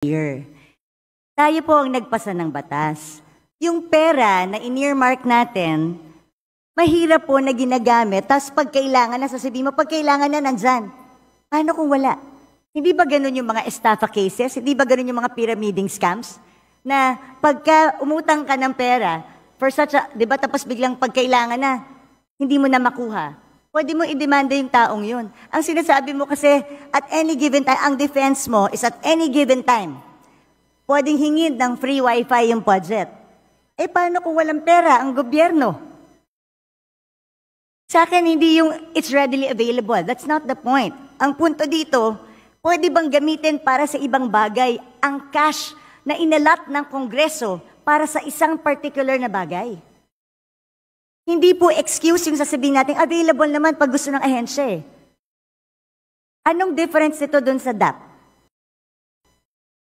year. Tayo po ang nagpasa ng batas. Yung pera na in-earmark natin, mahirap po na ginagamit, tapos pag kailangan na, sasabihin mo, pag kailangan na, nandyan. Paano kung wala? Hindi ba ganun yung mga estafa cases? Hindi ba ganun yung mga pyramiding scams? Na pagka umutang ka ng pera, for such a, di ba, tapos biglang pag kailangan na, hindi mo na makuha. Pwede mo i-demanda yung taong yun. Ang sinasabi mo kasi, at any given time, ang defense mo is at any given time. Pwedeng hingin ng free wifi yung budget. Eh, paano kung walang pera ang gobyerno? Sa akin, hindi yung it's readily available. That's not the point. Ang punto dito, pwede bang gamitin para sa ibang bagay ang cash na inalat ng Kongreso para sa isang particular na bagay? Hindi po excuse yung sasabihin natin, available naman pag gusto ng ahensya eh. Anong difference nito dun sa DAP?